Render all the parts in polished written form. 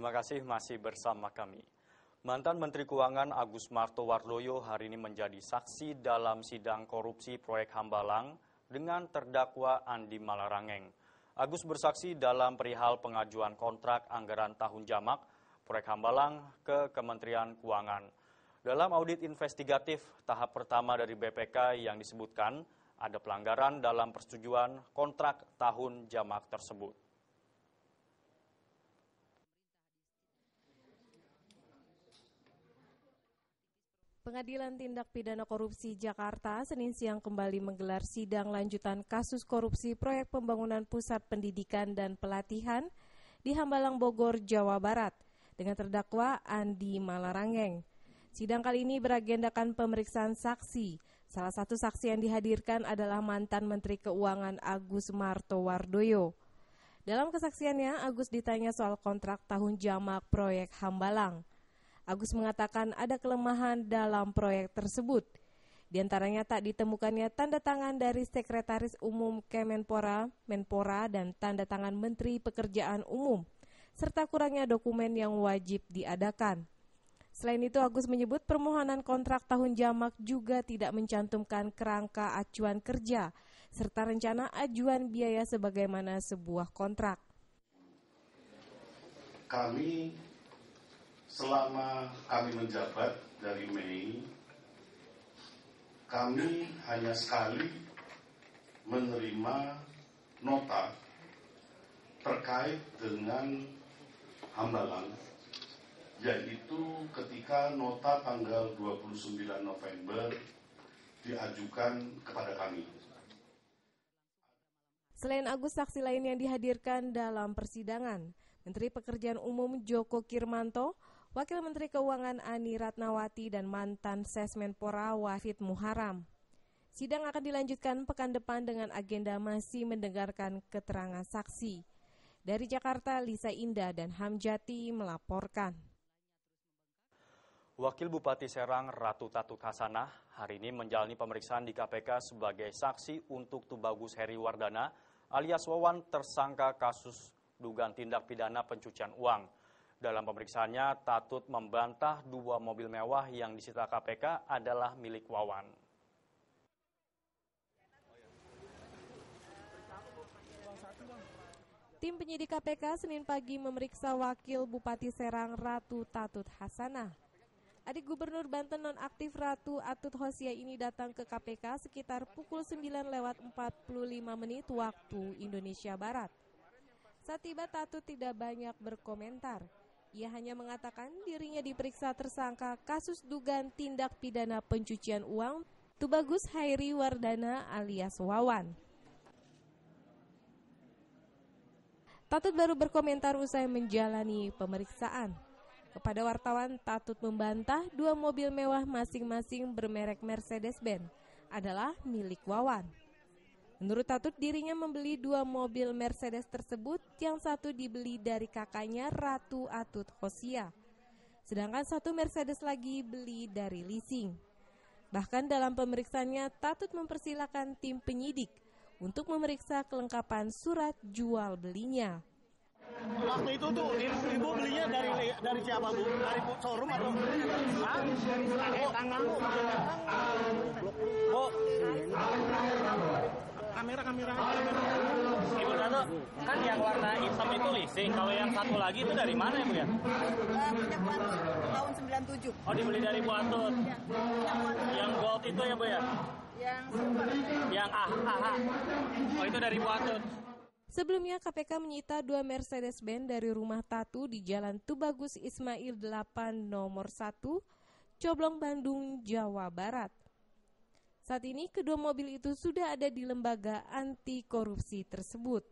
Terima kasih masih bersama kami. Mantan Menteri Keuangan Agus Martowardoyo hari ini menjadi saksi dalam sidang korupsi proyek Hambalang dengan terdakwa Andi Malarangeng. Agus bersaksi dalam perihal pengajuan kontrak anggaran tahun jamak proyek Hambalang ke Kementerian Keuangan. Dalam audit investigatif tahap pertama dari BPK yang disebutkan ada pelanggaran dalam persetujuan kontrak tahun jamak tersebut. Pengadilan Tindak Pidana Korupsi Jakarta Senin siang kembali menggelar sidang lanjutan kasus korupsi proyek pembangunan pusat pendidikan dan pelatihan di Hambalang, Bogor, Jawa Barat dengan terdakwa Andi Malarangeng. Sidang kali ini beragendakan pemeriksaan saksi. Salah satu saksi yang dihadirkan adalah mantan Menteri Keuangan Agus Martowardoyo. Dalam kesaksiannya, Agus ditanya soal kontrak tahun jamak proyek Hambalang. Agus mengatakan ada kelemahan dalam proyek tersebut. Di antaranya tak ditemukannya tanda tangan dari Sekretaris Umum Kemenpora, Menpora, dan tanda tangan Menteri Pekerjaan Umum, serta kurangnya dokumen yang wajib diadakan. Selain itu, Agus menyebut permohonan kontrak tahun jamak juga tidak mencantumkan kerangka acuan kerja, serta rencana ajuan biaya sebagaimana sebuah kontrak. Selama kami menjabat dari Mei, kami hanya sekali menerima nota terkait dengan Hambalang, yaitu ketika nota tanggal 29 November diajukan kepada kami. Selain Agus, saksi lain yang dihadirkan dalam persidangan, Menteri Pekerjaan Umum Joko Kirmanto, Wakil Menteri Keuangan Ani Ratnawati, dan mantan Sesmenpora Wahid Muharam. Sidang akan dilanjutkan pekan depan dengan agenda masih mendengarkan keterangan saksi. Dari Jakarta, Lisa Indah dan Hamjati melaporkan. Wakil Bupati Serang Ratu Tatut Hasanah hari ini menjalani pemeriksaan di KPK sebagai saksi untuk Tubagus Heri Wardana alias Wawan tersangka kasus dugaan tindak pidana pencucian uang. Dalam pemeriksaannya, Tatut membantah 2 mobil mewah yang disita KPK adalah milik Wawan. Tim penyidik KPK Senin pagi memeriksa Wakil Bupati Serang Ratu Tatut Hasanah. Adik Gubernur Banten nonaktif Ratu Atut Hosia ini datang ke KPK sekitar pukul 9:45 waktu Indonesia Barat. Saat tiba, Tatut tidak banyak berkomentar. Ia hanya mengatakan dirinya diperiksa tersangka kasus dugaan tindak pidana pencucian uang Tubagus Heri Wardana alias Wawan. Tatut baru berkomentar usai menjalani pemeriksaan. Kepada wartawan, Tatut membantah 2 mobil mewah masing-masing bermerek Mercedes-Benz adalah milik Wawan. Menurut Tatut, dirinya membeli 2 mobil Mercedes tersebut, yang satu dibeli dari kakaknya Ratu Atut Hosia, sedangkan 1 Mercedes lagi beli dari leasing. Bahkan dalam pemeriksaannya, Tatut mempersilahkan tim penyidik untuk memeriksa kelengkapan surat jual belinya. Waktu itu tuh ibu belinya dari siapa, Bu? Dari showroom atau? Tangan Bu. Kamera. Ibu Dato, kan yang warna hitam itu leasing. Kalau yang satu lagi itu dari mana ya, Bu ya? Punya Bu Atut, tahun 97. Oh, dibeli dari Bu Atut. Ya, yang gold itu ya, Bu ya? Yang silver. Yang AHA. Oh, itu dari Bu Atut. Sebelumnya, KPK menyita 2 Mercedes-Benz dari rumah Tatu di Jalan Tubagus Ismail 8 nomor 1, Coblong, Bandung, Jawa Barat. Saat ini, kedua mobil itu sudah ada di lembaga anti korupsi tersebut.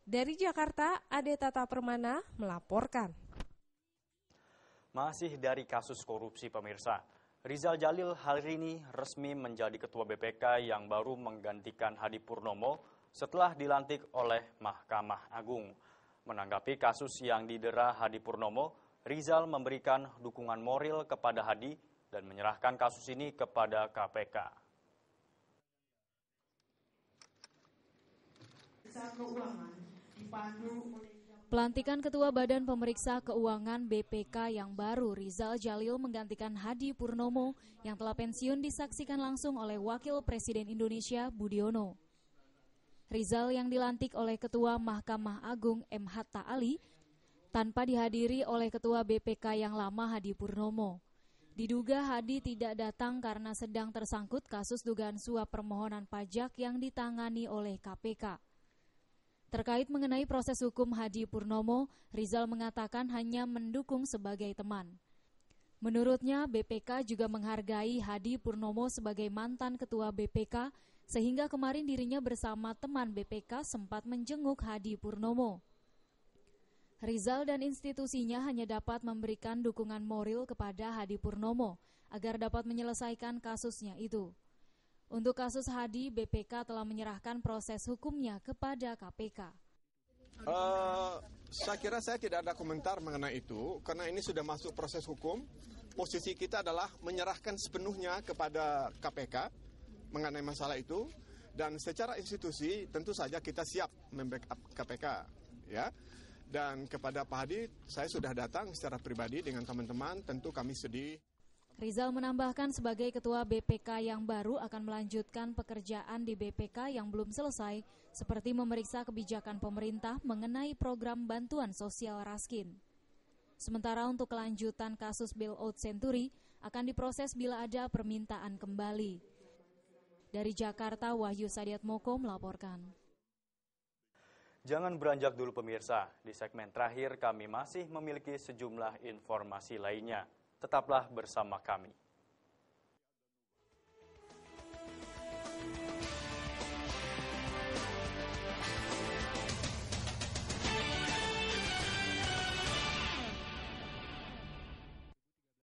Dari Jakarta, Ade Tata Permana melaporkan. Masih dari kasus korupsi, pemirsa. Rizal Jalil hari ini resmi menjadi Ketua BPK yang baru menggantikan Hadi Purnomo setelah dilantik oleh Mahkamah Agung. Menanggapi kasus yang didera Hadi Purnomo, Rizal memberikan dukungan moral kepada Hadi dan menyerahkan kasus ini kepada KPK. Pelantikan Ketua Badan Pemeriksa Keuangan BPK yang baru, Rizal Jalil, menggantikan Hadi Purnomo yang telah pensiun, disaksikan langsung oleh Wakil Presiden Indonesia Budiono. Rizal yang dilantik oleh Ketua Mahkamah Agung M. Hatta Ali tanpa dihadiri oleh Ketua BPK yang lama Hadi Purnomo. Diduga Hadi tidak datang karena sedang tersangkut kasus dugaan suap permohonan pajak yang ditangani oleh KPK. Terkait mengenai proses hukum Hadi Purnomo, Rizal mengatakan hanya mendukung sebagai teman. Menurutnya, BPK juga menghargai Hadi Purnomo sebagai mantan ketua BPK, sehingga kemarin dirinya bersama teman BPK sempat menjenguk Hadi Purnomo. Rizal dan institusinya hanya dapat memberikan dukungan moral kepada Hadi Purnomo agar dapat menyelesaikan kasusnya itu. Untuk kasus Hadi, BPK telah menyerahkan proses hukumnya kepada KPK. Saya kira saya tidak ada komentar mengenai itu, karena ini sudah masuk proses hukum. Posisi kita adalah menyerahkan sepenuhnya kepada KPK mengenai masalah itu, dan secara institusi tentu saja kita siap membackup KPK, ya. Dan kepada Pak Hadi, saya sudah datang secara pribadi dengan teman-teman, tentu kami sedih. Rizal menambahkan sebagai ketua BPK yang baru akan melanjutkan pekerjaan di BPK yang belum selesai, seperti memeriksa kebijakan pemerintah mengenai program bantuan sosial Raskin. Sementara untuk kelanjutan kasus bailout Senturi akan diproses bila ada permintaan kembali. Dari Jakarta, Wahyu Sadiatmoko melaporkan. Jangan beranjak dulu pemirsa, di segmen terakhir kami masih memiliki sejumlah informasi lainnya. Tetaplah bersama kami.